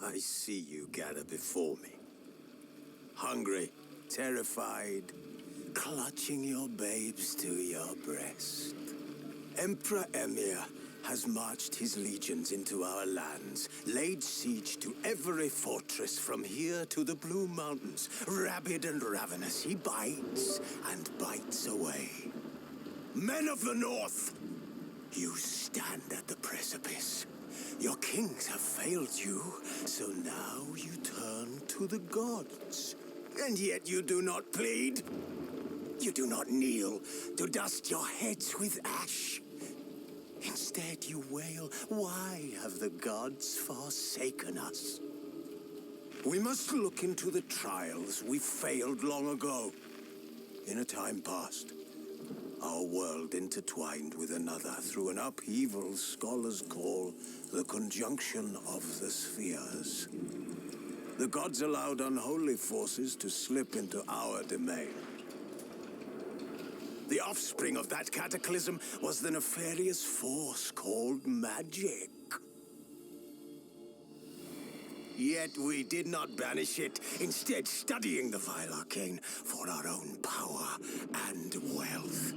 I see you gather before me. Hungry, terrified, clutching your babes to your breast. Emperor Emir has marched his legions into our lands, laid siege to every fortress from here to the Blue Mountains. Rabid and ravenous, he bites and bites away. Men of the North, you stand at the precipice. Your kings have failed you, so now you turn to the gods. And yet you do not plead. You do not kneel to dust your heads with ash. Instead you wail, why have the gods forsaken us? We must look into the trials we failed long ago. In a time past, our world intertwined with another through an upheaval scholars call the conjunction of the spheres. The gods allowed unholy forces to slip into our domain. The offspring of that cataclysm was the nefarious force called magic. Yet we did not banish it, instead studying the vile arcane for our own power and wealth.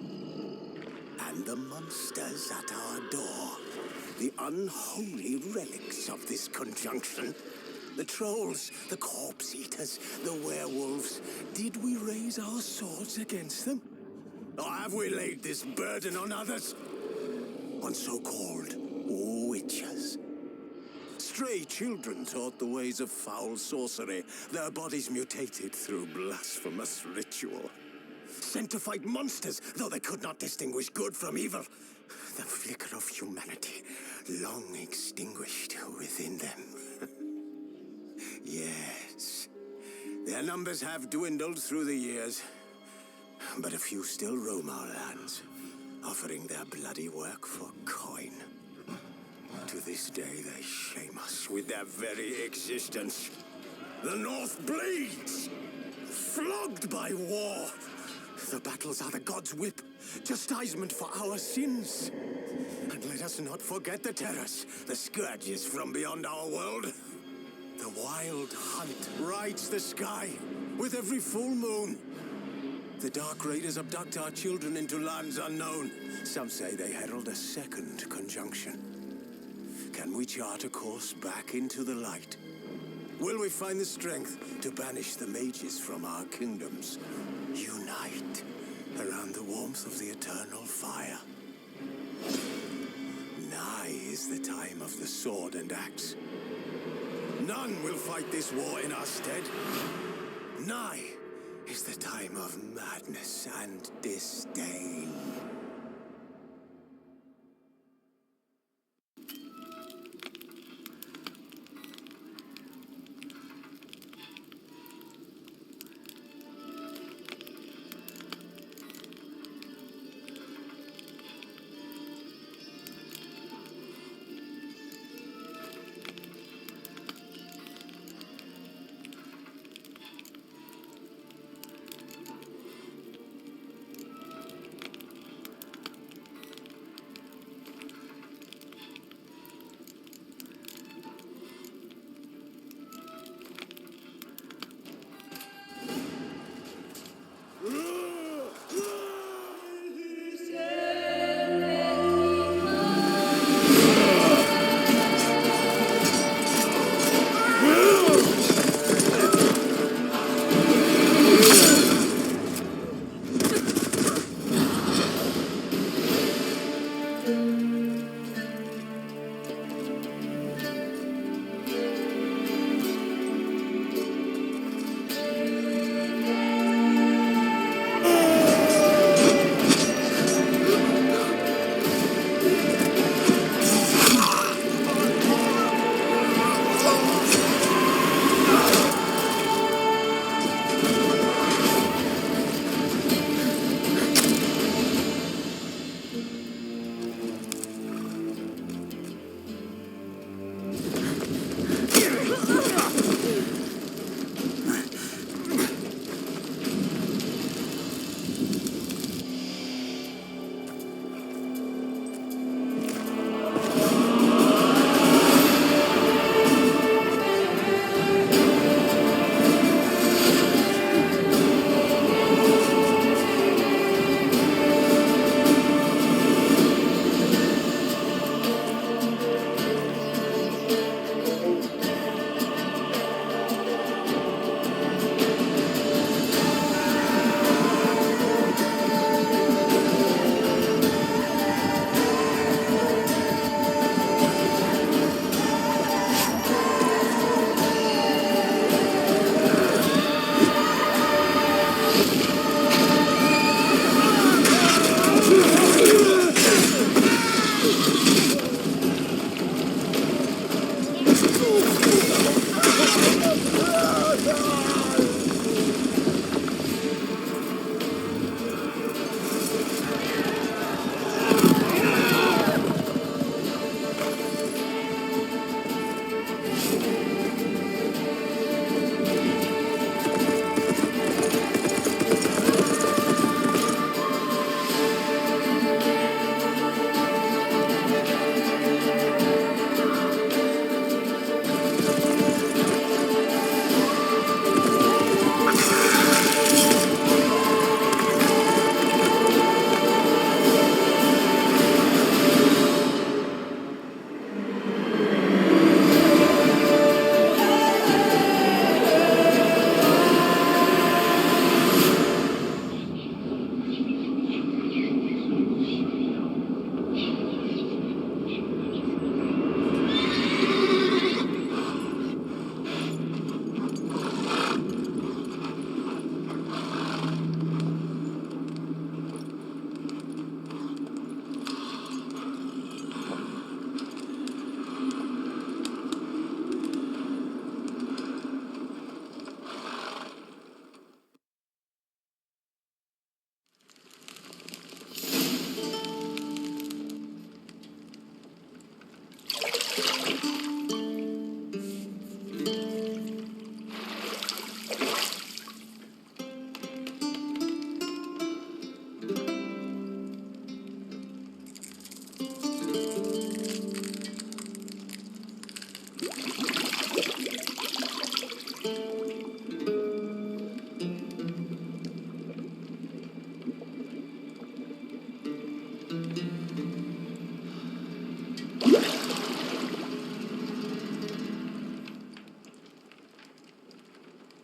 And the monsters at our door, the unholy relics of this conjunction. The trolls, the corpse eaters, the werewolves. Did we raise our swords against them? Or have we laid this burden on others? On so-called witches. Stray children taught the ways of foul sorcery, their bodies mutated through blasphemous ritual. Sent to fight monsters, though they could not distinguish good from evil. The flicker of humanity, long extinguished within them. Yes, their numbers have dwindled through the years, but a few still roam our lands, offering their bloody work for coin. To this day, they shame us with their very existence. The North bleeds, flogged by war. The battles are the gods' whip, chastisement for our sins. And let us not forget the terrors, the scourges from beyond our world. The wild hunt rides the sky with every full moon. The Dark Raiders abduct our children into lands unknown. Some say they herald a second conjunction. Can we chart a course back into the light? Will we find the strength to banish the mages from our kingdoms? Unite around the warmth of the eternal fire. Nigh is the time of the sword and axe. None will fight this war in our stead. Nigh is the time of madness and disdain.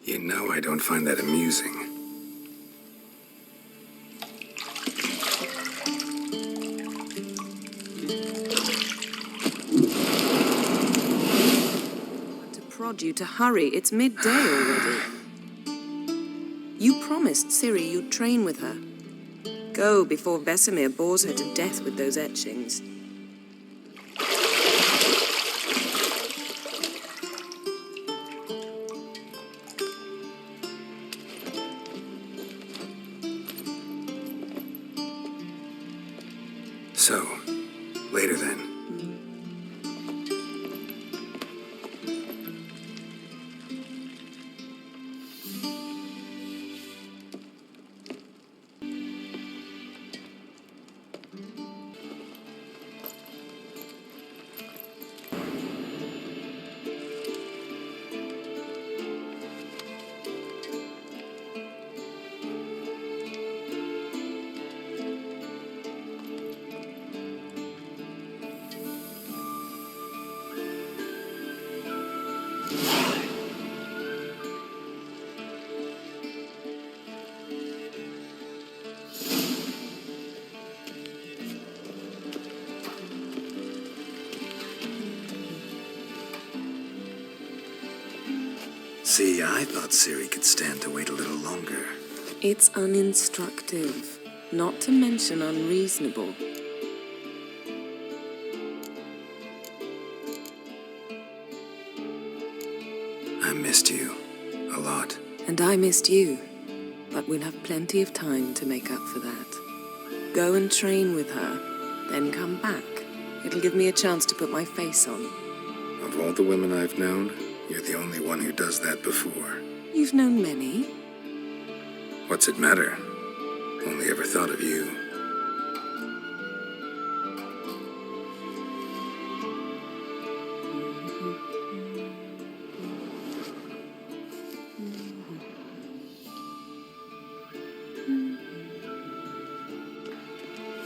You know I don't find that amusing. To prod you to hurry. It's midday already. You promised Ciri you'd train with her. Go before Vesemir bores her to death with those etchings. So, later then. See, I thought Ciri could stand to wait a little longer. It's uninstructive, not to mention unreasonable. I missed you a lot. And I missed you, but we'll have plenty of time to make up for that. Go and train with her, then come back. It'll give me a chance to put my face on. Of all the women I've known, you're the only one who does that before. You've known many. What's it matter? Only ever thought of you.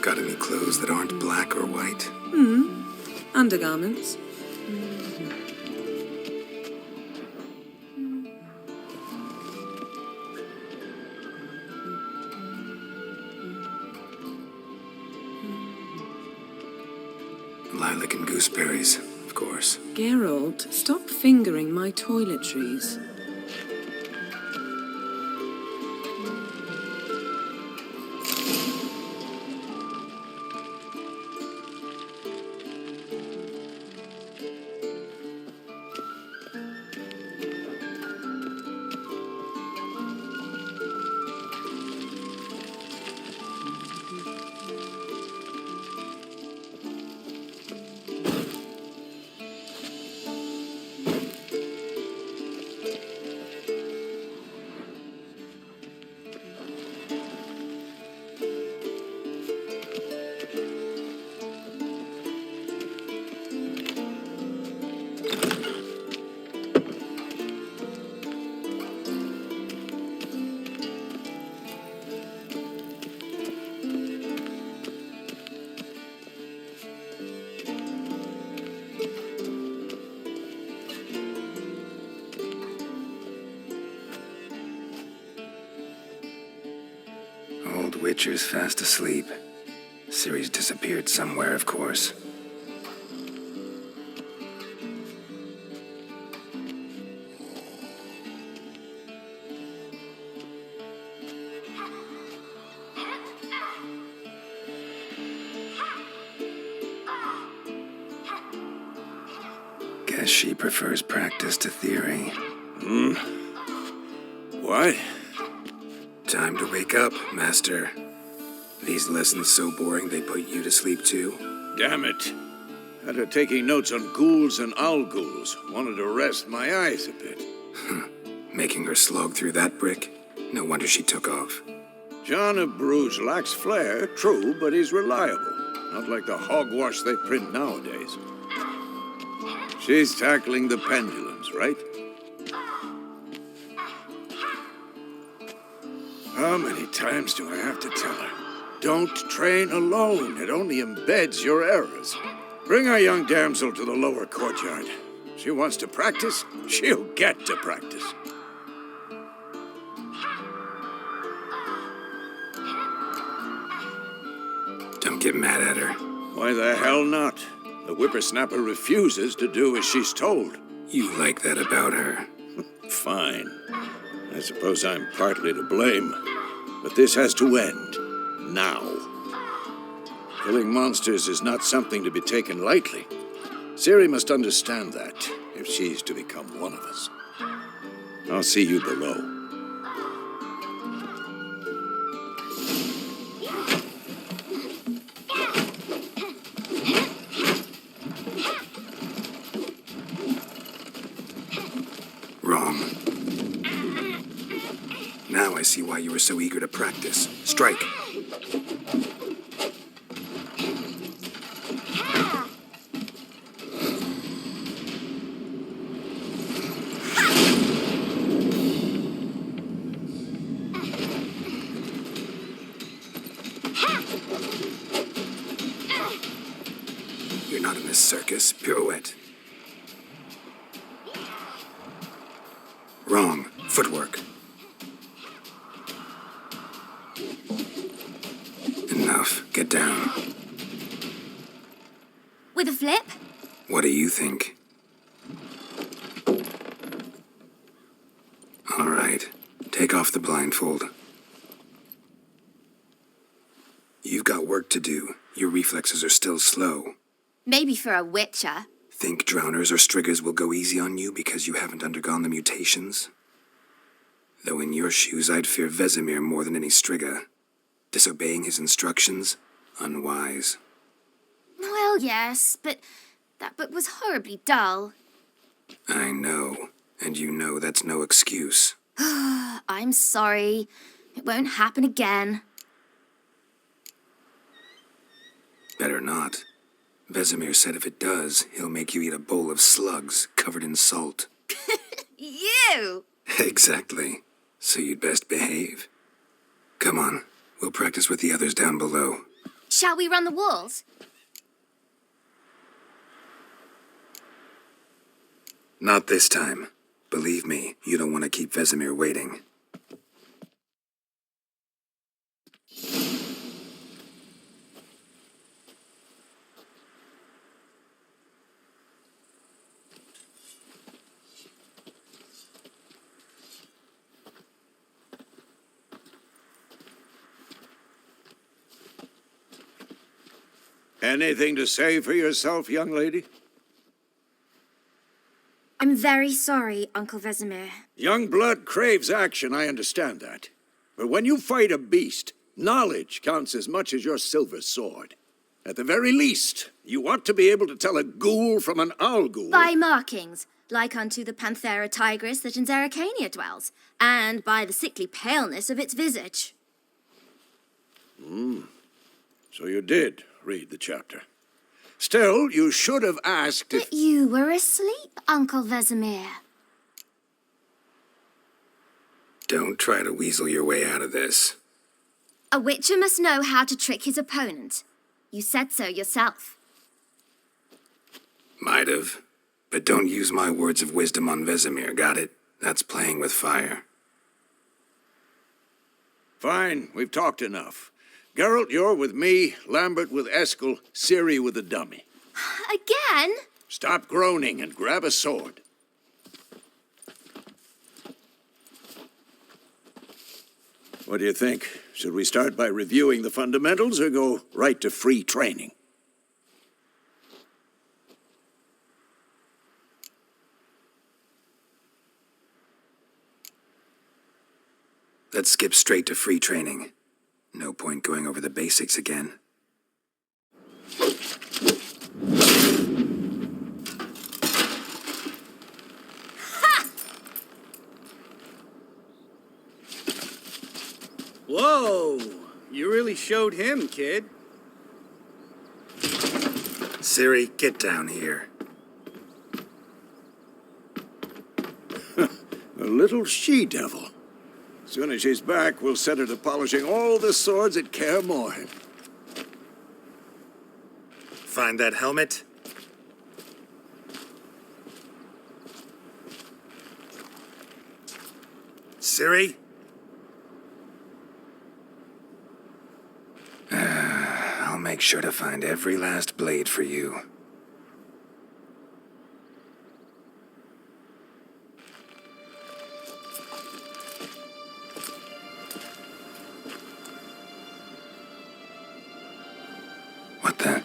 Got any clothes that aren't black or white? Undergarments. Lilac and gooseberries, of course. Geralt, stop fingering my toiletries. Old Witcher's fast asleep. Ciri's disappeared somewhere, of course. Guess she prefers practice to theory. What? Time to wake up, Master. These lessons so boring they put you to sleep too. Damn it. After taking notes on ghouls and owl ghouls, wanted to rest my eyes a bit. Making her slog through that brick? No wonder she took off. John of Bruges lacks flair, true, but he's reliable. Not like the hogwash they print nowadays. She's tackling the pendulums, right? How many times do I have to tell her? Don't train alone. It only embeds your errors. Bring our young damsel to the lower courtyard. She wants to practice, she'll get to practice. Don't get mad at her. Why the hell not? The whippersnapper refuses to do as she's told. You like that about her. Fine. I suppose I'm partly to blame. But this has to end. Now. Killing monsters is not something to be taken lightly. Ciri must understand that, if she's to become one of us. I'll see you below. Wrong. Now I see why you were so eager to practice. Strike. You're not in this circus. Pirouette. Wrong. Footwork. Enough. Get down. With a flip? What do you think? All right. Take off the blindfold. You've got work to do. Your reflexes are still slow. Maybe for a witcher. Think drowners or striggers will go easy on you because you haven't undergone the mutations? Though in your shoes, I'd fear Vesemir more than any strigger. Disobeying his instructions? Unwise. Well, yes, but that book was horribly dull. I know, and you know that's no excuse. I'm sorry. It won't happen again. Better not. Vesemir said if it does, he'll make you eat a bowl of slugs covered in salt. You! Exactly. So you'd best behave. Come on, we'll practice with the others down below. Shall we run the walls? Not this time. Believe me, you don't want to keep Vesemir waiting. Anything to say for yourself, young lady? I'm very sorry, Uncle Vesemir. Young blood craves action, I understand that. But when you fight a beast, knowledge counts as much as your silver sword. At the very least, you ought to be able to tell a ghoul from an owl ghoul. By markings, like unto the Panthera tigris that in Zeracania dwells, and by the sickly paleness of its visage. So you did read the chapter. Still, you should have asked if... But you were asleep, Uncle Vesemir. Don't try to weasel your way out of this. A witcher must know how to trick his opponent. You said so yourself. Might have. But don't use my words of wisdom on Vesemir, got it? That's playing with fire. Fine, we've talked enough. Geralt, you're with me, Lambert with Eskel, Ciri with the dummy. Again? Stop groaning and grab a sword. What do you think? Should we start by reviewing the fundamentals or go right to free training? Let's skip straight to free training. No point going over the basics again. Whoa! You really showed him, kid. Ciri, get down here. A little she-devil. Soon as she's back, we'll set her to polishing all the swords at Kaer Morhen. Find that helmet? Ciri? I'll make sure to find every last blade for you. What the?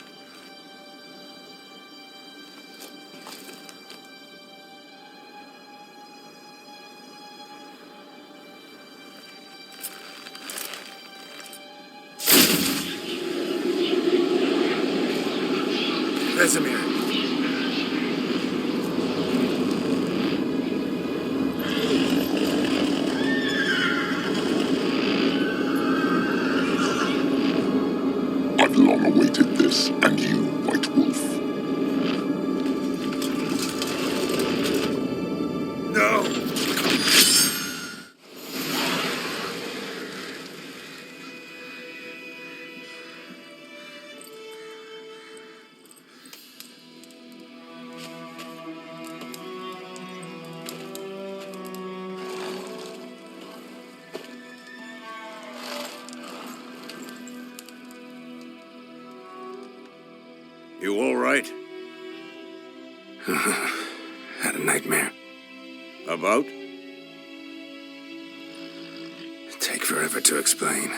Vesemir. I've long awaited this, and you, White Wolf. No! You all right? Had a nightmare. About? Take forever to explain.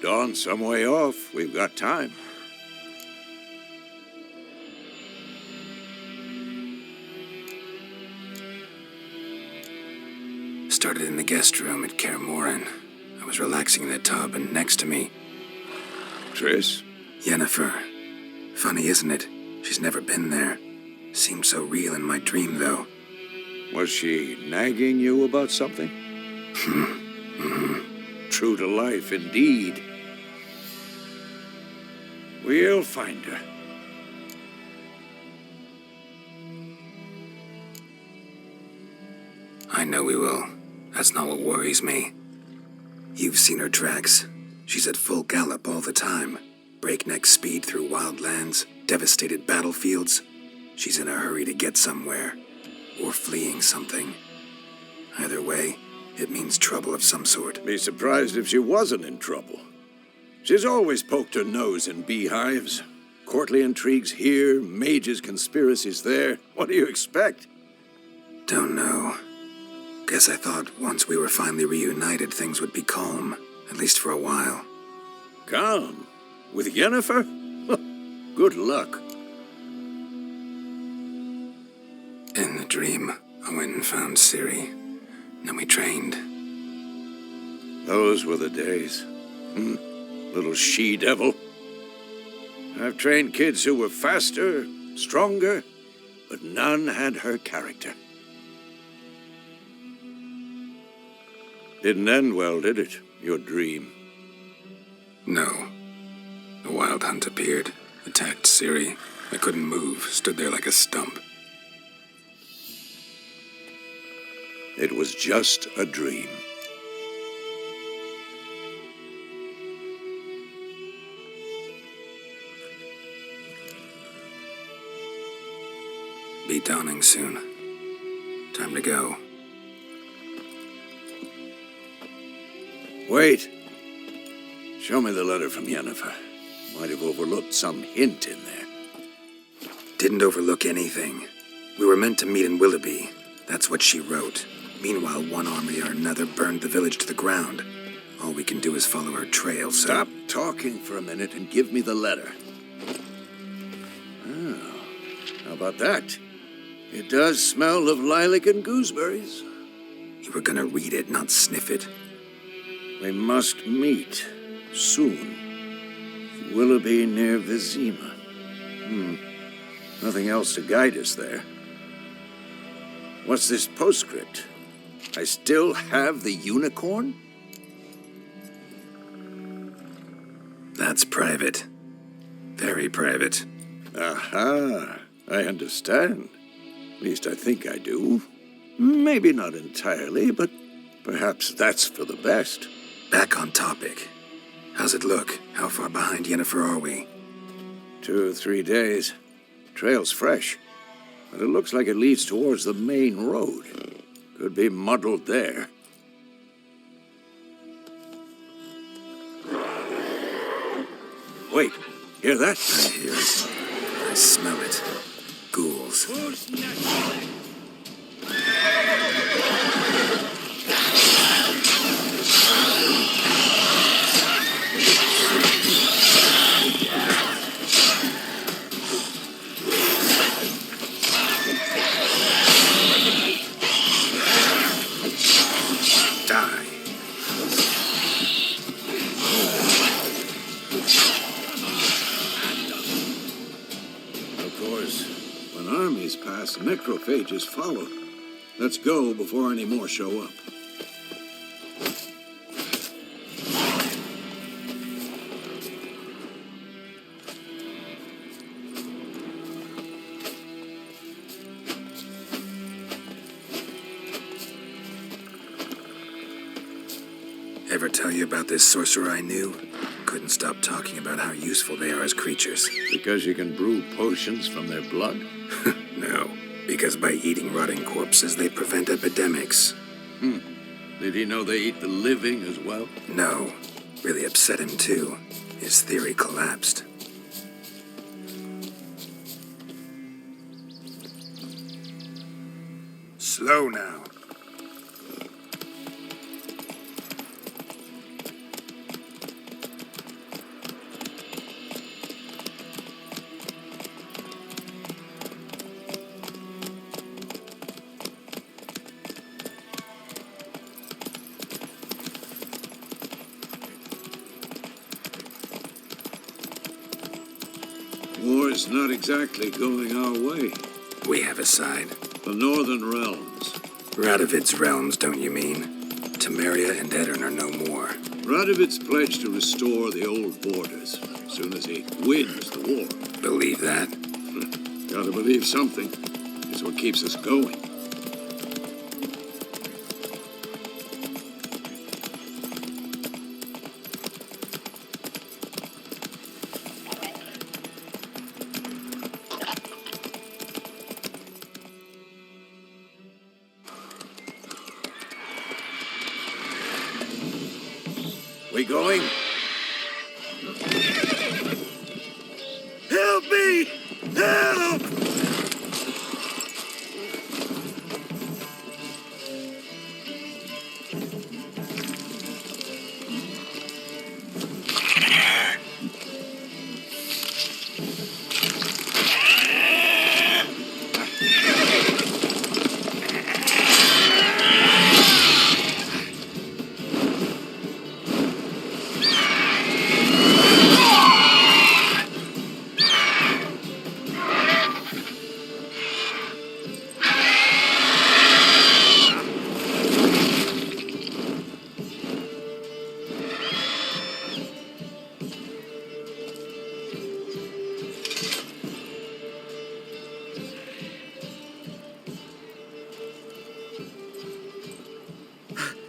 Dawn's some way off. We've got time. Started in the guest room at Kaer Morhen. I was relaxing in the tub, and next to me, Triss? Yennefer. Funny, isn't it? She's never been there. Seemed so real in my dream, though. Was she nagging you about something? True to life, indeed. We'll find her. I know we will. That's not what worries me. You've seen her tracks. She's at full gallop all the time. Breakneck speed through wild lands, devastated battlefields. She's in a hurry to get somewhere. Or fleeing something. Either way, it means trouble of some sort. Be surprised if she wasn't in trouble. She's always poked her nose in beehives. Courtly intrigues here, mages' conspiracies there. What do you expect? Don't know. Guess I thought once we were finally reunited, things would be calm. At least for a while. Calm? With Yennefer? Good luck. In the dream, I went and found Ciri. Then we trained. Those were the days. Little she-devil. I've trained kids who were faster, stronger, but none had her character. Didn't end well, did it? Your dream? No. The Wild Hunt appeared, attacked Ciri. I couldn't move, stood there like a stump. It was just a dream. Be dawning soon. Time to go. Wait. Show me the letter from Yennefer. Might have overlooked some hint in there. Didn't overlook anything. We were meant to meet in Willoughby. That's what she wrote. Meanwhile, one army or another burned the village to the ground. All we can do is follow her trail, so... Stop talking for a minute and give me the letter. Oh, how about that? It does smell of lilac and gooseberries. You were gonna read it, not sniff it. We must meet soon. Willoughby near Vizima. Nothing else to guide us there. What's this postscript? I still have the unicorn? That's private. Very private. Aha, I understand. At least I think I do. Maybe not entirely, but perhaps that's for the best. Back on topic. How's it look? How far behind Yennefer are we? 2 or 3 days. Trail's fresh, but it looks like it leads towards the main road. Could be muddled there. Wait, hear that? I hear it. I smell it. Ghouls. Who's next? Necrophages follow. Let's go before any more show up. Ever tell you about this sorcerer I knew? Couldn't stop talking about how useful they are as creatures. Because you can brew potions from their blood? No, because by eating rotting corpses, they prevent epidemics. Did he know they eat the living as well? No. Really upset him, too. His theory collapsed. Slow now. War's not exactly going our way. We have a side. The Northern Realms. Radovid's realms, don't you mean? Temeria and Edirn are no more. Radovid's pledged to restore the old borders as soon as he wins the war. Believe that? Gotta believe something. It's what keeps us going. We going? Help me! Help!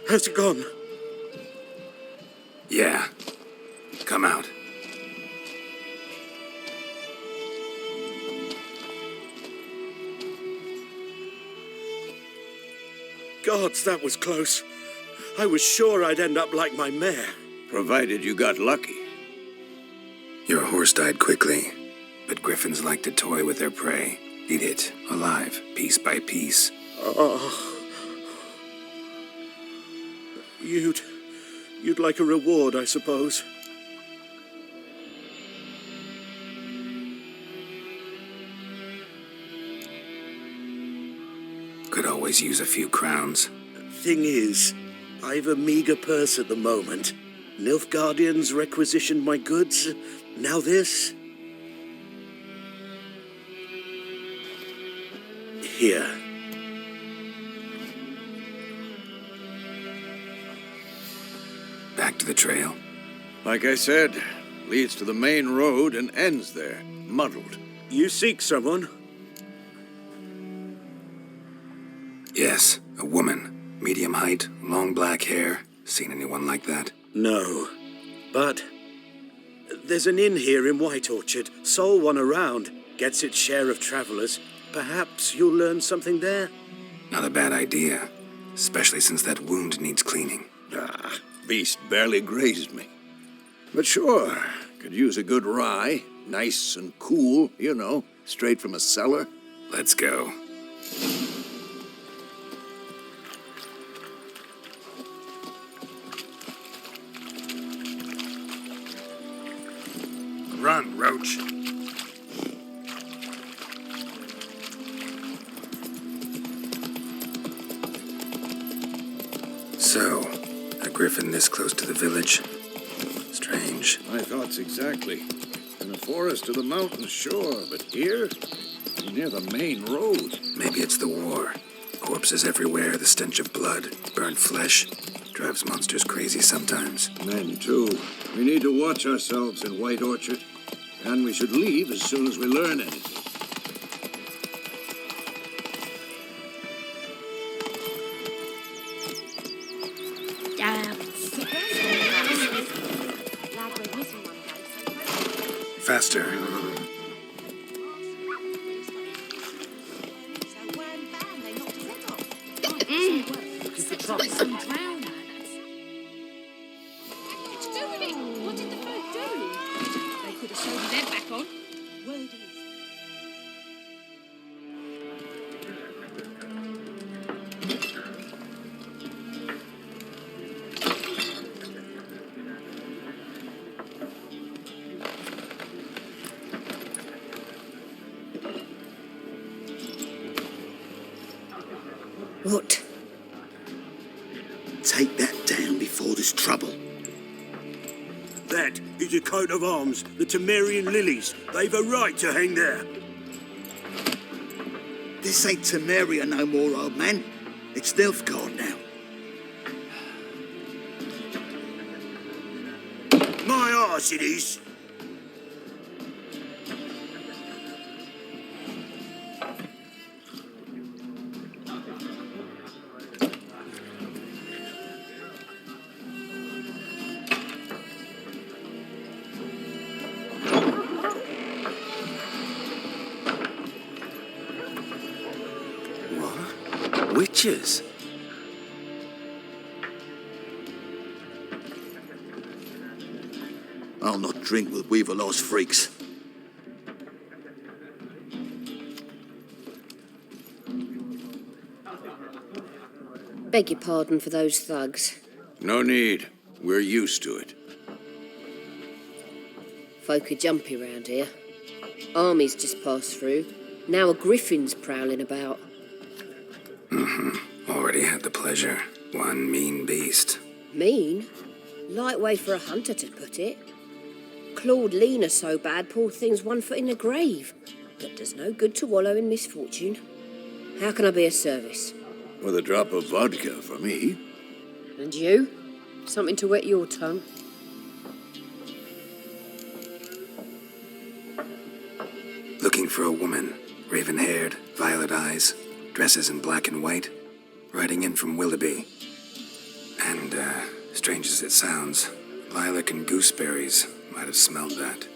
Has it gone? Yeah. Come out. Gods, that was close. I was sure I'd end up like my mare. Provided you got lucky. Your horse died quickly, but griffins like to toy with their prey. Eat it, alive, piece by piece. Oh. You'd like a reward, I suppose. Could always use a few crowns. Thing is, I've a meager purse at the moment. Nilfgaardians requisitioned my goods. Now this. Here. Back to the trail. Like I said, leads to the main road and ends there, muddled. You seek someone? Yes, a woman. Medium height, long black hair. Seen anyone like that? No. But there's an inn here in White Orchard. Sole one around. Gets its share of travelers. Perhaps you'll learn something there? Not a bad idea. Especially since that wound needs cleaning. Beast barely grazed me. But sure, Could use a good rye. Nice and cool, you know, straight from a cellar. Let's go. Run, Roach. So, a griffin this close to the village? Strange. My thoughts exactly. In the forest or the mountain, sure, but here? Near the main road. Maybe it's the war. Corpses everywhere, the stench of blood, burnt flesh. Drives monsters crazy sometimes. Men, too. We need to watch ourselves in White Orchard. And we should leave as soon as we learn anything. Faster. What? Take that down before there's trouble. That is a coat of arms, the Temerian lilies. They've a right to hang there. This ain't Temeria no more, old man. It's Nilfgaard now. My arse it is. Witches? I'll not drink with Weaverlaw's freaks. Beg your pardon for those thugs. No need. We're used to it. Folk are jumpy round here. Armies just passed through. Now a griffin's prowling about. Already had the pleasure. One mean beast. Mean? Light way for a hunter to put it. Clawed Lena so bad, poor thing's 1 foot in the grave. But does no good to wallow in misfortune. How can I be of service? With a drop of vodka for me. And you? Something to wet your tongue? Looking for a woman. Raven-haired, violet eyes, dresses in black and white. Riding in from Willoughby. And, strange as it sounds, lilac and gooseberries might have smelled that.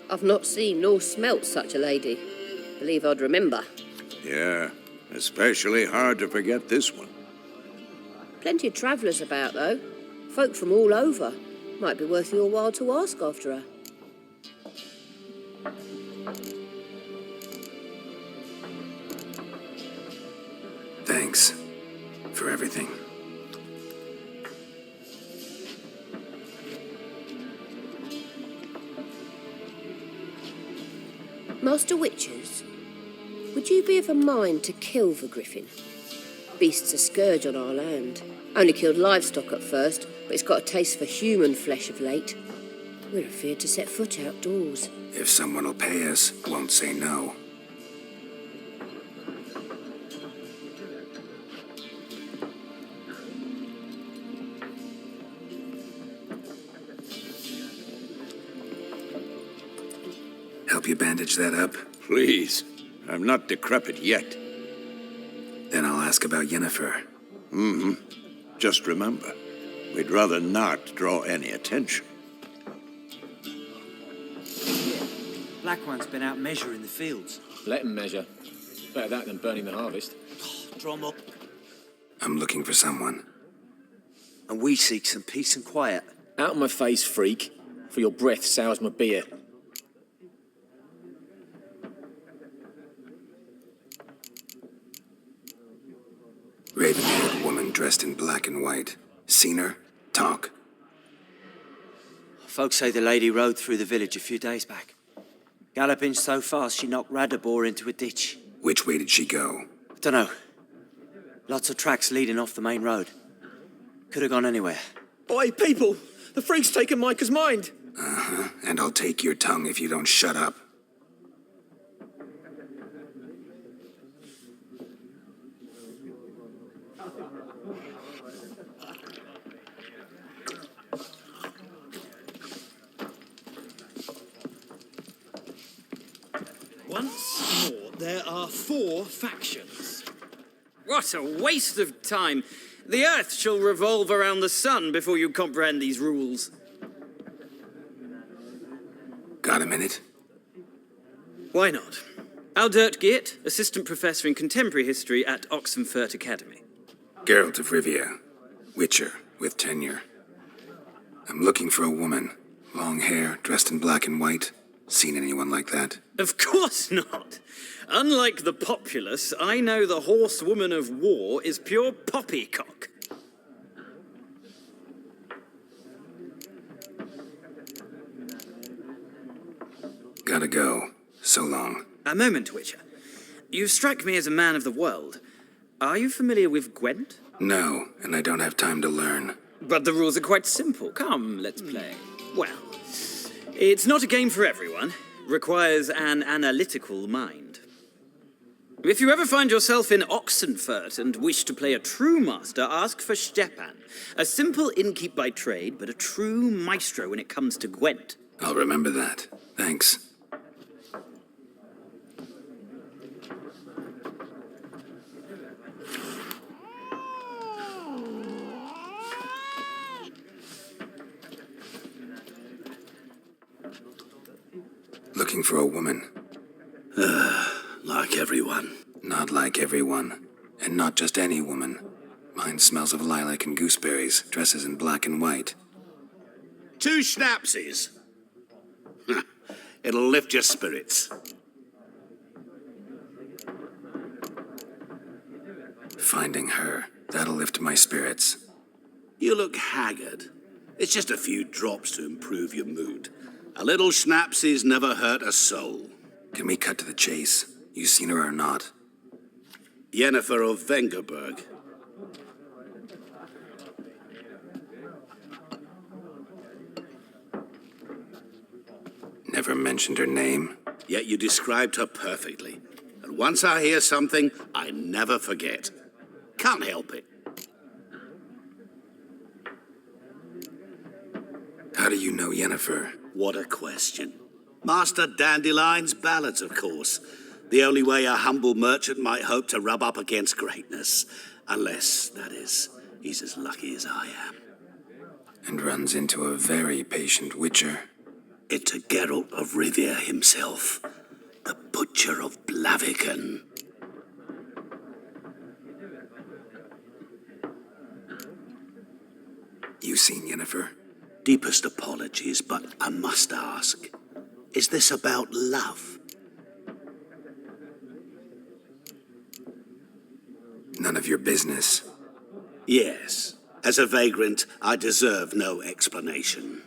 I've not seen nor smelt such a lady. Believe I'd remember. Yeah, especially hard to forget this one. Plenty of travellers about, though. Folk from all over. Might be worth your while to ask after her. Thanks for everything. Master Witchers, would you be of a mind to kill the griffin? Beast's a scourge on our land. Only killed livestock at first, but it's got a taste for human flesh of late. We're afeard to set foot outdoors. If someone will pay us, won't say no. Help you bandage that up? Please. I'm not decrepit yet. Then I'll ask about Yennefer. Just remember, we'd rather not draw any attention. Black One's been out measuring the fields. Let him measure. Better that than burning the harvest. Drum up. I'm looking for someone. And we seek some peace and quiet. Out of my face, freak. for your breath sours my beer. Raven-haired woman dressed in black and white. Seen her? Talk. Folks say the lady rode through the village a few days back. Galloping so fast she knocked Radabor into a ditch. Which way did she go? Dunno. Lots of tracks leading off the main road. Could have gone anywhere. Oi, people! The freak's taken Micah's mind! Uh-huh. And I'll take your tongue if you don't shut up. Once more, there are 4 factions. What a waste of time. The Earth shall revolve around the sun before you comprehend these rules. Got a minute? Why not? Aldert Geert, Assistant Professor in Contemporary History at Oxenfurt Academy. Geralt of Rivia. Witcher, with tenure. I'm looking for a woman. Long hair, dressed in black and white. Seen anyone like that? Of course not. Unlike the populace, I know the horsewoman of war is pure poppycock. Gotta go. So long. A moment, Witcher. You strike me as a man of the world. Are you familiar with Gwent? No, and I don't have time to learn. But the rules are quite simple. Come, let's play. Well, it's not a game for everyone. Requires an analytical mind. If you ever find yourself in Oxenfurt and wish to play a true master, ask for Stepan. A simple innkeep by trade, but a true maestro when it comes to Gwent. I'll remember that. Thanks. Looking for a woman. Like everyone. Not like everyone. And not just any woman. Mine smells of lilac and gooseberries, dresses in black and white. 2 schnapsies. It'll lift your spirits. Finding her. That'll lift my spirits. You look haggard. It's just a few drops to improve your mood. A little schnapsies never hurt a soul. Can we cut to the chase? You seen her or not? Yennefer of Vengerberg. Never mentioned her name. Yet you described her perfectly. And once I hear something, I never forget. Can't help it. How do you know Yennefer? What a question. Master Dandelion's ballads, of course. The only way a humble merchant might hope to rub up against greatness. Unless, that is, he's as lucky as I am. And runs into a very patient witcher. Into Geralt of Rivia himself. The Butcher of Blaviken. You seen Yennefer? Deepest apologies, but I must ask. Is this about love? None of your business. Yes. As a vagrant, I deserve no explanation.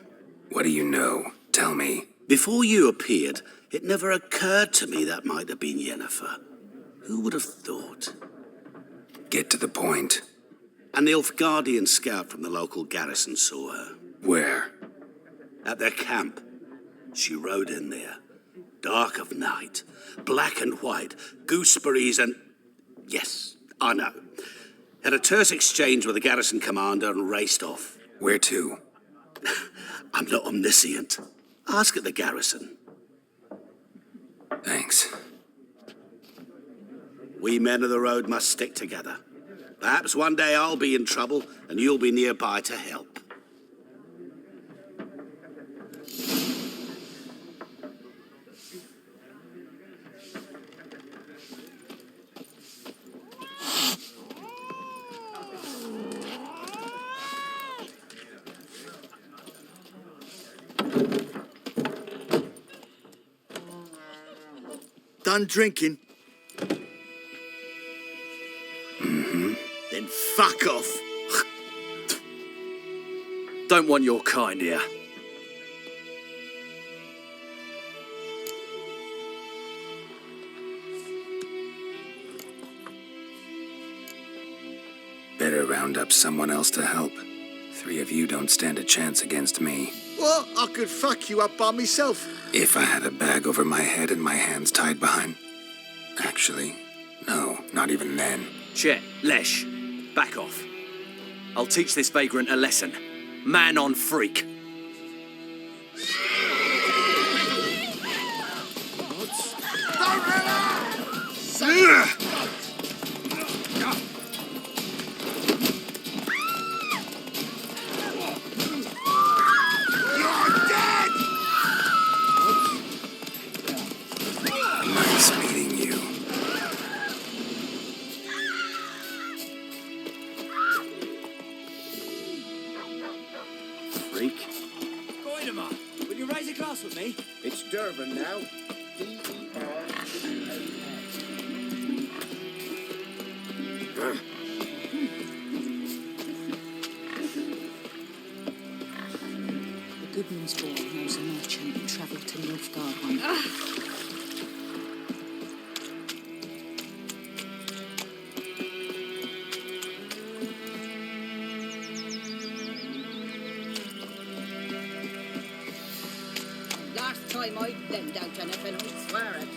What do you know? Tell me. Before you appeared, it never occurred to me that might have been Yennefer. Who would have thought? Get to the point. A Nilfgaardian scout from the local garrison saw her. Where? At their camp. She rode in there. Dark of night. Black and white. Gooseberries and... Yes, I know. Had a terse exchange with the garrison commander and raced off. Where to? I'm not omniscient. Ask at the garrison. Thanks. We men of the road must stick together. Perhaps one day I'll be in trouble and you'll be nearby to help. done drinking? Mm-hmm. Then fuck off. Don't want your kind here. Better round up someone else to help. 3 of you don't stand a chance against me. What? I could fuck you up by myself. If I had a bag over my head and my hands tied behind... Actually, no, not even then. Chet, Lesh, back off. I'll teach this vagrant a lesson. Man on freak. Nice meeting you. Freak. Goidema, will you raise a glass with me? It's Durban now. The Goodman's boy knows a merchant who travelled to Nilfgaard one. Last time I lend out anything, I swear it.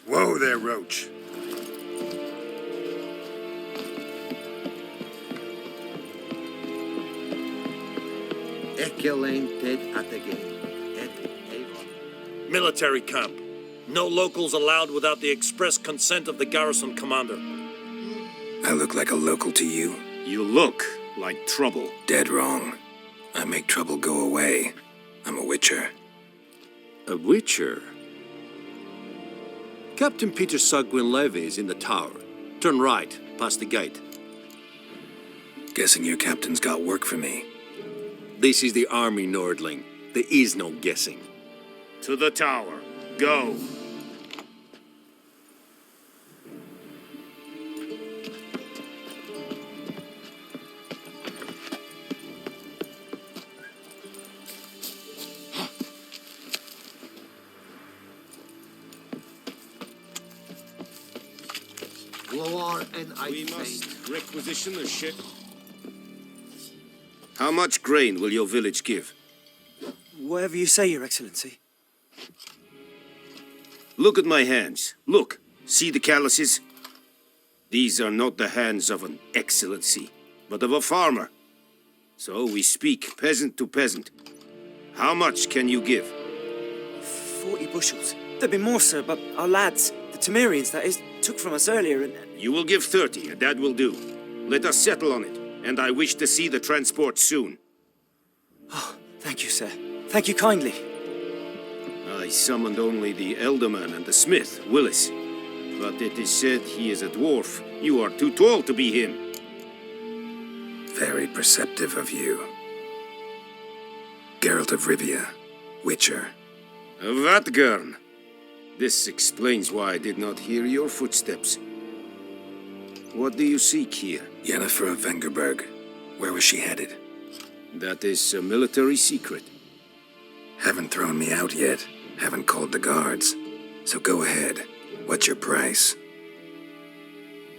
Whoa there, Roach. Military camp. No locals allowed without the express consent of the garrison commander. I look like a local to you? You look like trouble. Dead wrong. I make trouble go away. I'm a witcher. A witcher? Captain Peter Sagwin-Levy is in the tower. Turn right, past the gate. Guessing your captain's got work for me. This is the army, Nordling. There is no guessing. To the tower. Go. We must requisition the ship. How much grain will your village give? Whatever you say, Your Excellency. Look at my hands. Look. See the calluses? These are not the hands of an excellency, but of a farmer. So we speak peasant to peasant. How much can you give? 40 bushels. There'd be more, sir, but our lads, the Temerians, that is, took from us earlier and... You will give 30, and that will do. Let us settle on it, and I wish to see the transport soon. Oh, thank you, sir. Thank you kindly. I summoned only the Elderman and the smith, Willis. But it is said he is a dwarf. You are too tall to be him. Very perceptive of you. Geralt of Rivia, Witcher. Vatgern. This explains why I did not hear your footsteps. What do you seek here? Yennefer of Vengerberg. Where was she headed? That is a military secret. Haven't thrown me out yet. Haven't called the guards. So go ahead. What's your price?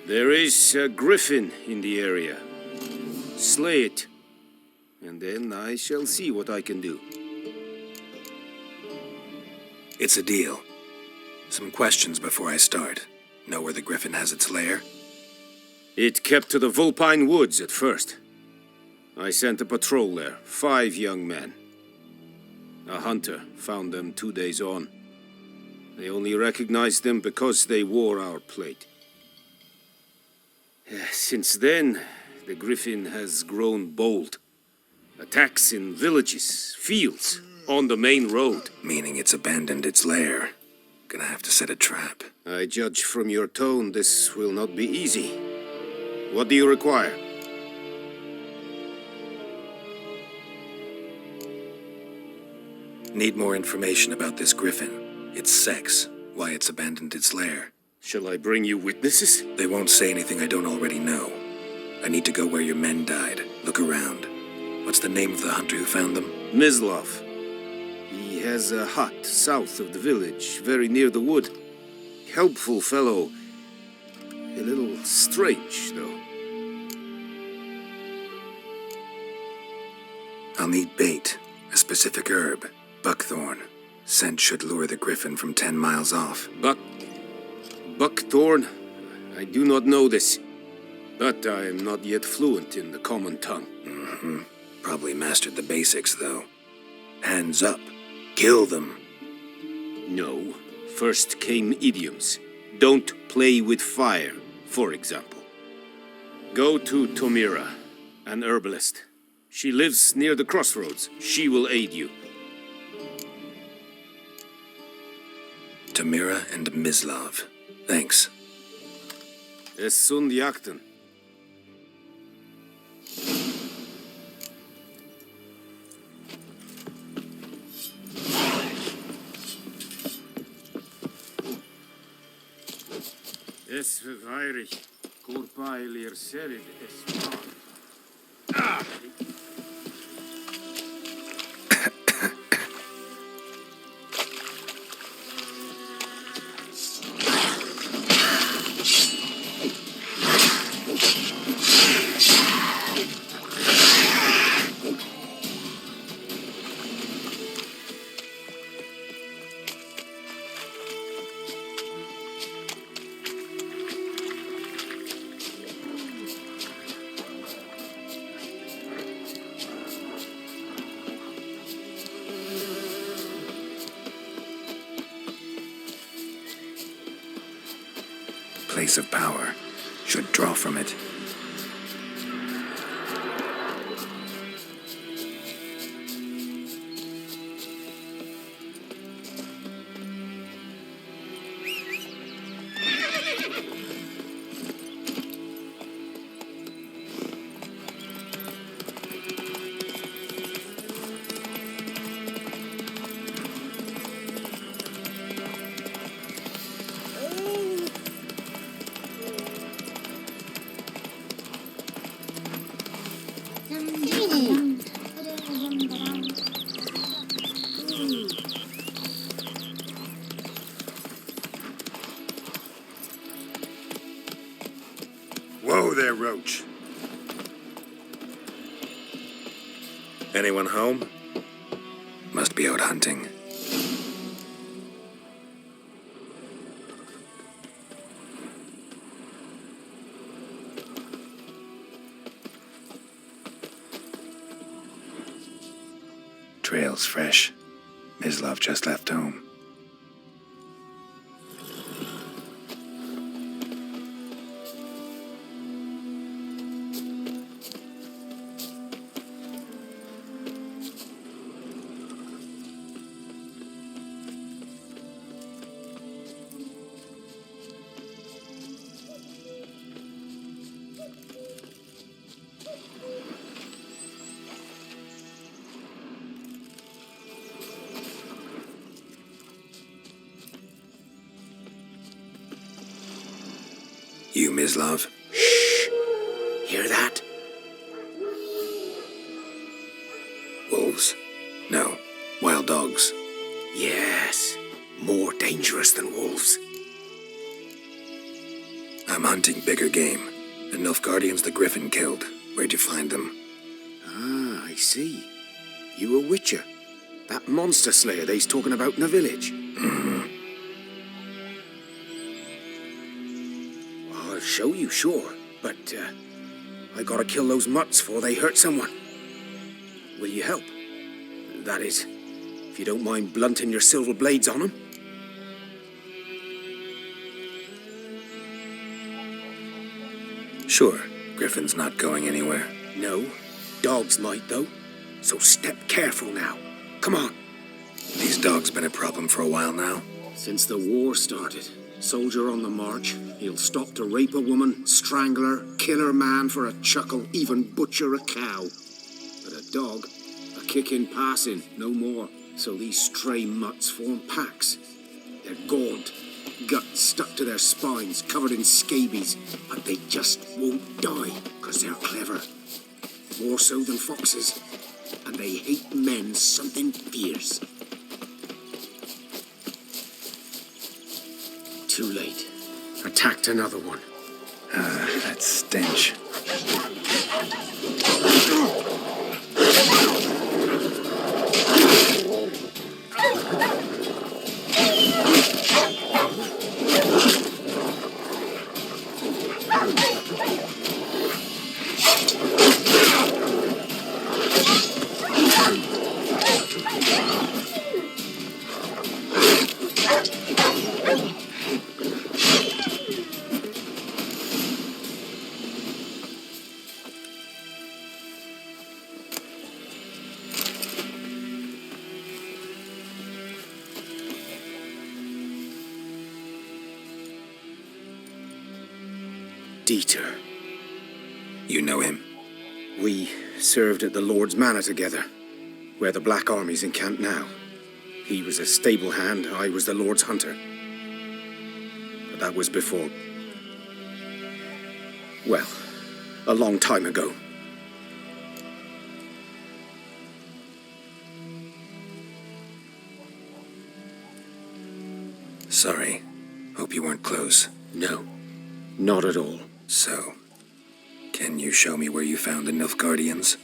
There is a griffin in the area. Slay it, and then I shall see what I can do. It's a deal. Some questions before I start. Know where the griffin has its lair? It kept to the Vulpine Woods at first. I sent a patrol there, 5 young men. A hunter found them 2 days on. They only recognized them because they wore our plate. Since then, the griffin has grown bold. Attacks in villages, fields, on the main road. Meaning it's abandoned its lair. Gonna have to set a trap. I judge from your tone this will not be easy. What do you require? Need more information about this griffin. Its sex, why it's abandoned its lair. Shall I bring you witnesses? They won't say anything I don't already know. I need to go where your men died. Look around. What's the name of the hunter who found them? Mislav. He has a hut south of the village, very near the wood. Helpful fellow. A little strange, though. I'll need bait. A specific herb. Buckthorn. Scent should lure the griffin from 10 miles off. Buckthorn? I do not know this. But I am not yet fluent in the common tongue. Mm-hmm. Probably mastered the basics, though. Hands up. Kill them. No. First came idioms. Don't play with fire, for example. Go to Tomira, an herbalist. She lives near the crossroads. She will aid you. Tomira and Mislav. Thanks. Es sunt jakten. Es verweirig. Kurpailir serid es mar. Ah! Place of power. Should draw from it. Whoa there, Roach. Anyone home? Must be out hunting. Trail's fresh. Mislav just left home. You, Mislav? Shh! Hear that? Wolves? No. Wild dogs. Yes. More dangerous than wolves. I'm hunting bigger game. The Nilfgaardians the Griffin killed. Where'd you find them? Ah, I see. You a witcher. That monster slayer they's talking about in the village. I'll show you, sure. But, I gotta kill those mutts before they hurt someone. Will you help? That is, if you don't mind blunting your silver blades on them. Sure. Griffin's not going anywhere. No. Dogs might, though. So step careful now. Come on. These dogs been a problem for a while now. Since the war started. Soldier on the march. He'll stop to rape a woman, strangle her, kill her man for a chuckle, even butcher a cow. But a dog, a kicking passing, no more. So these stray mutts form packs. They're gaunt, guts stuck to their spines, covered in scabies, but they just won't die, because they're clever. More so than foxes. And they hate men something fierce. Too late. Attacked another one. That stench. Dieter. You know him? We served at the Lord's Manor together, where the Black Army's encamped now. He was a stable hand, I was the Lord's hunter. But that was before... well, a long time ago. Sorry. Hope you weren't close. No, not at all. So, can you show me where you found the Nilfgaardians?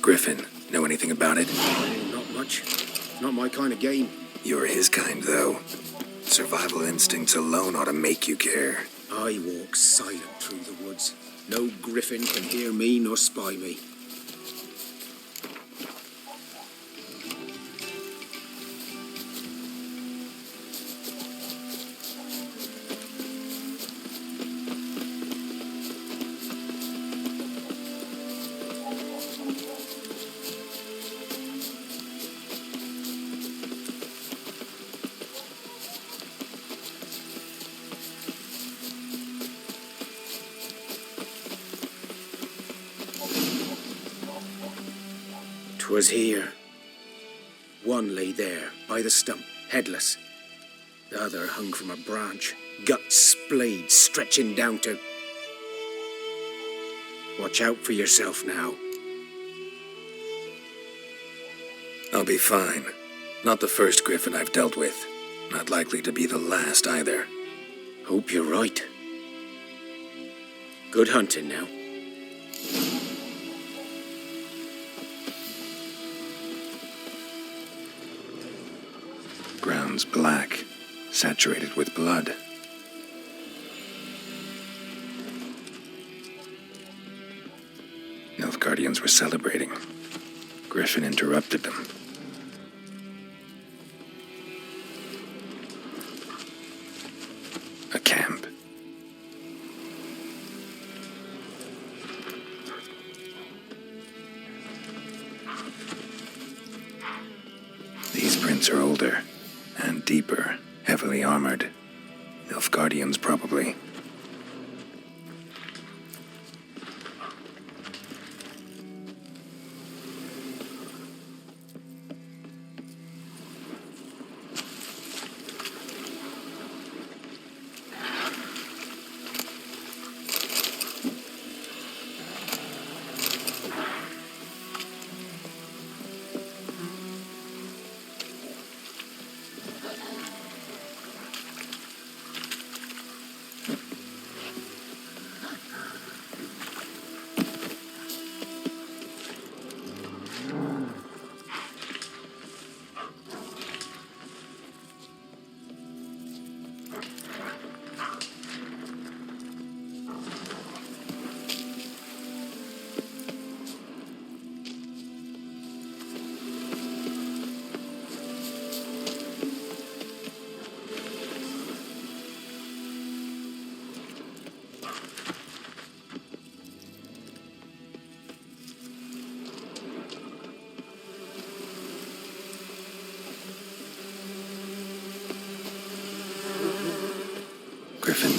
Griffin, know anything about it? Not much. Not my kind of game. You're his kind, though. Survival instincts alone ought to make you care. I walk silent through the woods. No griffin can hear me nor spy me. 'Twas here. One lay there, by the stump, headless. The other hung from a branch, guts splayed, stretching down to... Watch out for yourself now. I'll be fine. Not the first griffin I've dealt with. Not likely to be the last either. Hope you're right. Good hunting now. Ground's black, saturated with blood. Nilfgaardians were celebrating. Griffin interrupted them. A camp. These prints are older and deeper, heavily armored. Nilfgaardians, probably.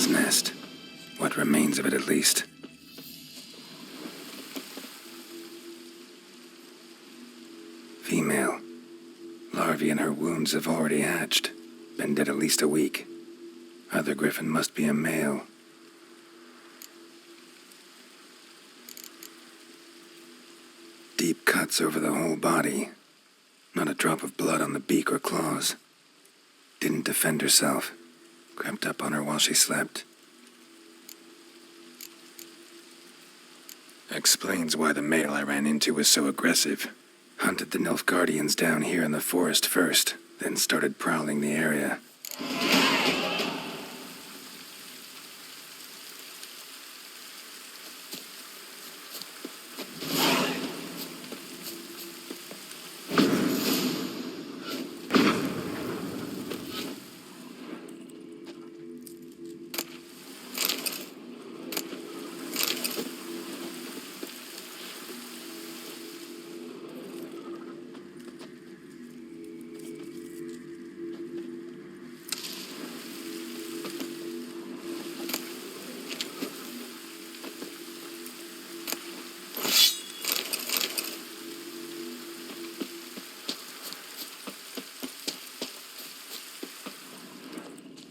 Griffin's nest. What remains of it, at least. Female. Larvae in her wounds have already hatched. Been dead at least a week. Other griffin must be a male. Deep cuts over the whole body. Not a drop of blood on the beak or claws. Didn't defend herself. Crept up on her while she slept. Explains why the male I ran into was so aggressive. Hunted the Nilfgaardians down here in the forest first, then started prowling the area.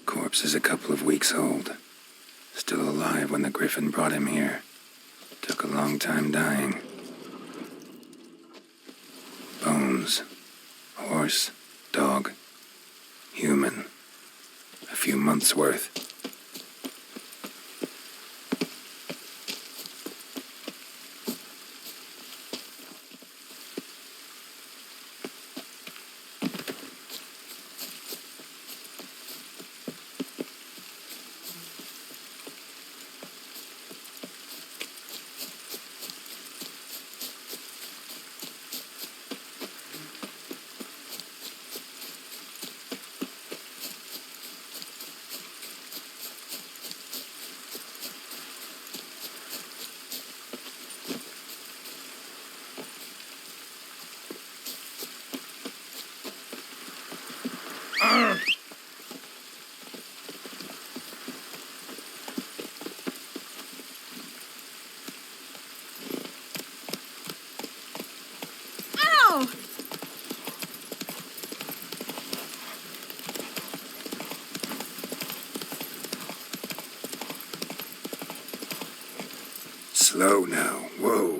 Corpse is a couple of weeks old. Still alive when the griffin brought him here. Took a long time dying. Bones. Horse. Dog. Human. A few months' worth. Slow now. Whoa.